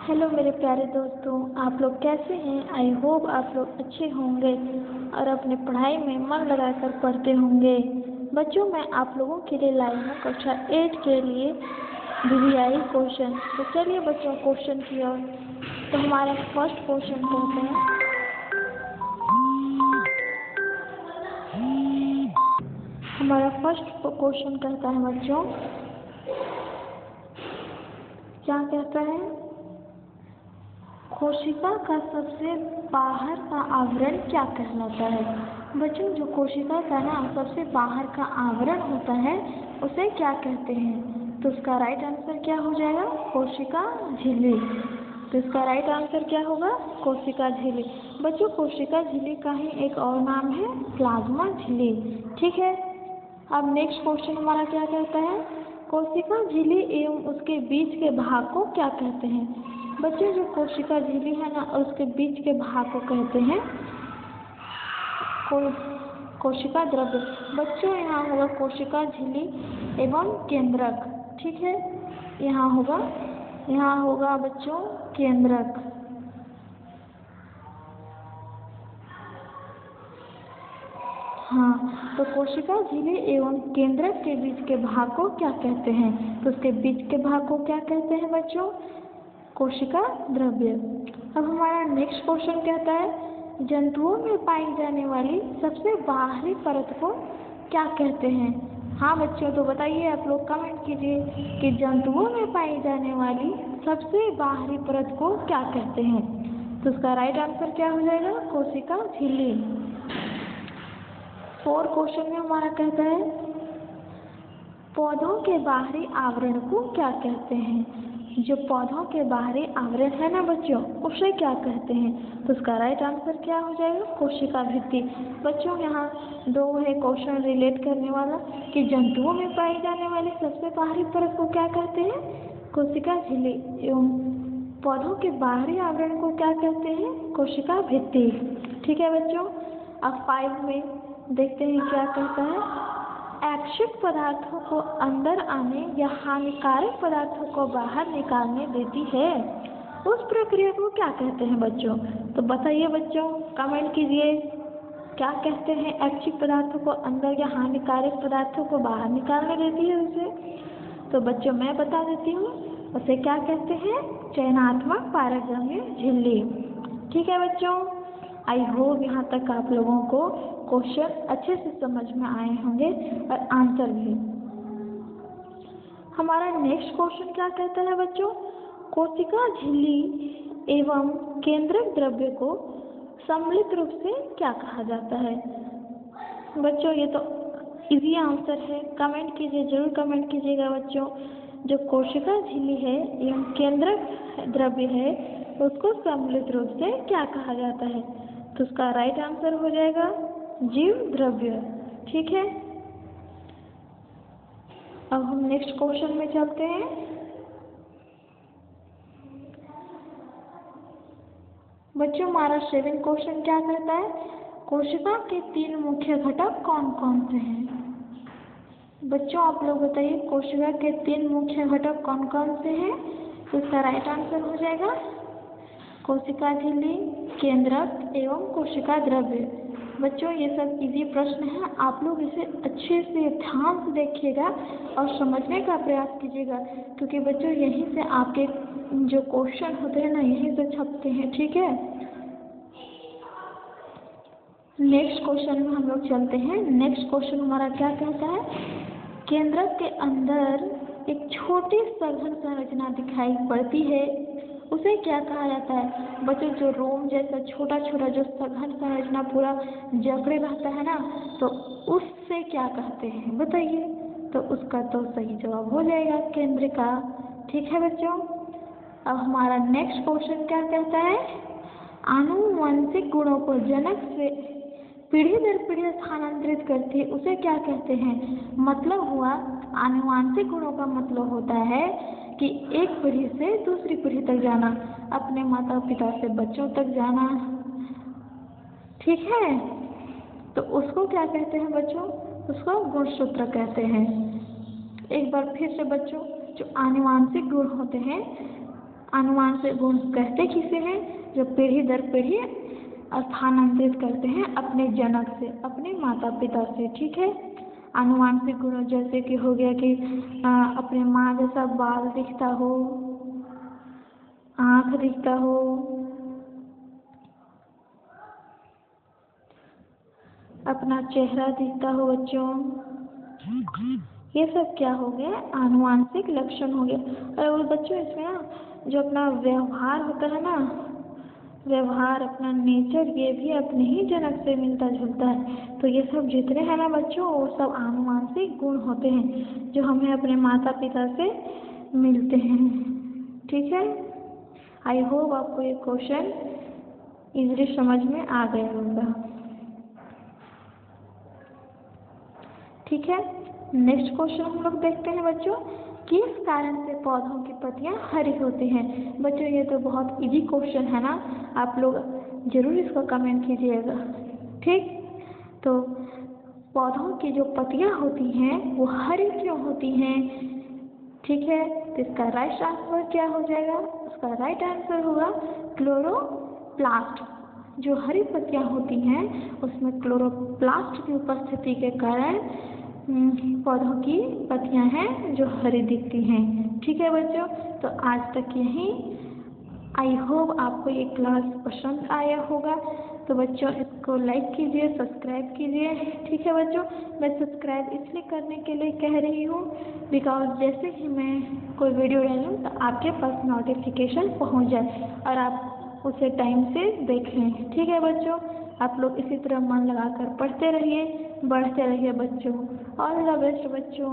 Hello मेरे प्यारे दोस्तों, आप लोग कैसे हैं। आई होप आप लोग अच्छे होंगे और अपने पढ़ाई में मन लगाकर पढ़ते होंगे। बच्चों, मैं आप लोगों के लिए लाई हूँ कक्षा 8 के लिए वीवीआई क्वेश्चन। तो चलिए बच्चों क्वेश्चन की ओर। तो हमारा फर्स्ट क्वेश्चन कहते हैं, हमारा फर्स्ट क्वेश्चन कहता है बच्चों, क्या कहता है, कोशिका का सबसे बाहर का आवरण क्या कहलाता है। बच्चों, जो कोशिका का ना सबसे बाहर का आवरण होता है उसे क्या कहते हैं। तो इसका राइट आंसर क्या हो जाएगा, कोशिका झिल्ली। तो इसका राइट आंसर क्या होगा, कोशिका झिल्ली। बच्चों, कोशिका झिल्ली का ही एक और नाम है प्लाज्मा झिल्ली। ठीक है। अब नेक्स्ट क्वेश्चन हमारा क्या कहता है, कोशिका झिल्ली एवं उसके बीच के भाग को क्या कहते हैं। बच्चों, जो कोशिका झिल्ली है ना उसके बीच के भाग को कहते हैं कोशिका द्रव्य। बच्चों, यहाँ होगा कोशिका झिल्ली एवं केंद्रक। ठीक है, यहाँ होगा बच्चों केंद्रक। हाँ, तो कोशिका झिल्ली एवं केंद्रक के बीच के भाग को क्या कहते हैं। तो उसके बीच के भाग को क्या कहते हैं बच्चों, कोशिका द्रव्य। अब हमारा नेक्स्ट क्वेश्चन कहता है, जंतुओं में पाई जाने वाली सबसे बाहरी परत को क्या कहते हैं। हाँ बच्चों, तो बताइए आप लोग कमेंट कीजिए कि जंतुओं में पाई जाने वाली सबसे बाहरी परत को क्या कहते हैं। तो उसका राइट आंसर क्या हो जाएगा, कोशिका झिल्ली। फोर्थ क्वेश्चन में हमारा कहता है, पौधों के बाहरी आवरण को क्या कहते हैं। जो पौधों के बाहरी आवरण है ना बच्चों, उसे क्या कहते हैं। तो उसका राइट आंसर क्या हो जाएगा, कोशिका भित्ति। बच्चों, यहाँ दो है क्वेश्चन रिलेट करने वाला कि जंतुओं में पाई जाने वाली सबसे बाहरी परत को क्या कहते हैं, कोशिका झिल्ली, एवं पौधों के बाहरी आवरण को क्या कहते हैं, कोशिका भित्ति। ठीक है बच्चों। अब 5 में देखते हैं क्या कहता है, ऐच्छिक पदार्थों को अंदर आने या हानिकारक पदार्थों को बाहर निकालने देती है, उस प्रक्रिया को क्या कहते हैं बच्चों। तो बताइए बच्चों, कमेंट कीजिए, क्या कहते हैं, ऐच्छिक पदार्थों को अंदर या हानिकारक पदार्थों को बाहर निकालने देती है उसे। तो बच्चों मैं बता देती हूँ, उसे क्या कहते हैं, चयनात्मक पारगम्य झिल्ली। ठीक है बच्चों, आई होप यहाँ तक आप लोगों को क्वेश्चन अच्छे से समझ में आए होंगे और आंसर भी। हमारा नेक्स्ट क्वेश्चन क्या कहता है बच्चों, कोशिका झिल्ली एवं केंद्रक द्रव्य को सम्मिलित रूप से क्या कहा जाता है। बच्चों, ये तो इजी आंसर है, कमेंट कीजिए, जरूर कमेंट कीजिएगा बच्चों। जो कोशिका झिल्ली है एवं केंद्रक द्रव्य है उसको सम्मिलित रूप से क्या कहा जाता है। तो उसका राइट आंसर हो जाएगा जीव द्रव्य। ठीक है। अब हम नेक्स्ट क्वेश्चन में चलते हैं। बच्चों, हमारा 7 क्वेश्चन क्या कहता है, कोशिका के 3 मुख्य घटक कौन कौन से हैं। बच्चों आप लोग बताइए, कोशिका के 3 मुख्य घटक कौन कौन से हैं। तो इसका राइट आंसर हो जाएगा कोशिका झिल्ली, केंद्रक एवं कोशिका द्रव्य। बच्चों, ये सब इजी प्रश्न हैं, आप लोग इसे अच्छे से ध्यान से देखिएगा और समझने का प्रयास कीजिएगा, क्योंकि बच्चों यहीं से आपके जो क्वेश्चन होते हैं ना यहीं से छपते हैं। ठीक है। नेक्स्ट क्वेश्चन में हम लोग चलते हैं। नेक्स्ट क्वेश्चन हमारा क्या कहता है, केंद्रक के अंदर एक छोटी सघन संरचना दिखाई पड़ती है, उसे क्या कहा जाता है। बच्चों, जो रोम जैसा छोटा छोटा जो सघन संरचना पूरा जकड़े रहता है ना, तो उससे क्या कहते हैं बताइए। तो उसका तो सही जवाब हो जाएगा केंद्रिका। ठीक है बच्चों। अब हमारा नेक्स्ट क्वेश्चन क्या कहता है, आनुवंशिक गुणों को जनक से पीढ़ी दर पीढ़ी स्थानांतरित करती है, उसे क्या कहते हैं। मतलब हुआ, आनुवंशिक गुणों का मतलब होता है कि एक पीढ़ी से दूसरी पीढ़ी तक जाना, अपने माता पिता से बच्चों तक जाना। ठीक है। तो उसको क्या कहते हैं बच्चों, उसको गुणसूत्र कहते हैं। एक बार फिर से बच्चों, जो आनुवंशिक गुण होते हैं, आनुवांशिक गुण कहते किसे हैं? जो पीढ़ी दर पीढ़ी स्थानांतरित करते हैं अपने जनक से, अपने माता पिता से। ठीक है, आनुवांशिक गुण जैसे कि हो गया कि अपने माँ जैसा बाल दिखता हो, आँख दिखता हो, अपना चेहरा दिखता हो बच्चों। ये सब क्या हो गया? आनुवांशिक लक्षण हो गया। और बच्चों इसमें ना जो अपना व्यवहार होता है ना, व्यवहार, अपना नेचर, ये भी अपने ही जनक से मिलता जुलता है। तो ये सब जितने हैं ना बच्चों, वो सब आनुवांशिक गुण होते हैं जो हमें अपने माता पिता से मिलते हैं। ठीक है, आई होप आपको ये क्वेश्चन इजीली समझ में आ गया होगा। ठीक है, नेक्स्ट क्वेश्चन हम लोग देखते हैं बच्चों, किस कारण से पौधों की पत्तियां हरी होती हैं? बच्चों ये तो बहुत इजी क्वेश्चन है ना, आप लोग जरूर इसको कमेंट कीजिएगा। ठीक, तो पौधों की जो पत्तियां होती हैं वो हरी क्यों होती हैं? ठीक है, तो इसका राइट आंसर क्या हो जाएगा? उसका राइट आंसर होगा क्लोरोप्लास्ट। जो हरी पत्तियां होती हैं उसमें क्लोरोप्लास्ट की उपस्थिति के कारण पौधों की पत्तियां हैं जो हरी दिखती हैं। ठीक है बच्चों, तो आज तक यही। आई होप आपको ये क्लास पसंद आया होगा। तो बच्चों इसको लाइक कीजिए, सब्सक्राइब कीजिए। ठीक है बच्चों, मैं सब्सक्राइब इसलिए करने के लिए कह रही हूँ बिकॉज जैसे ही मैं कोई वीडियो डालूँ तो आपके पास नोटिफिकेशन पहुँच जाए और आप उसे टाइम से देख लें। ठीक है बच्चों, आप लोग इसी तरह मन लगाकर पढ़ते रहिए, बढ़ते रहिए बच्चों। ऑल द बेस्ट बच्चों।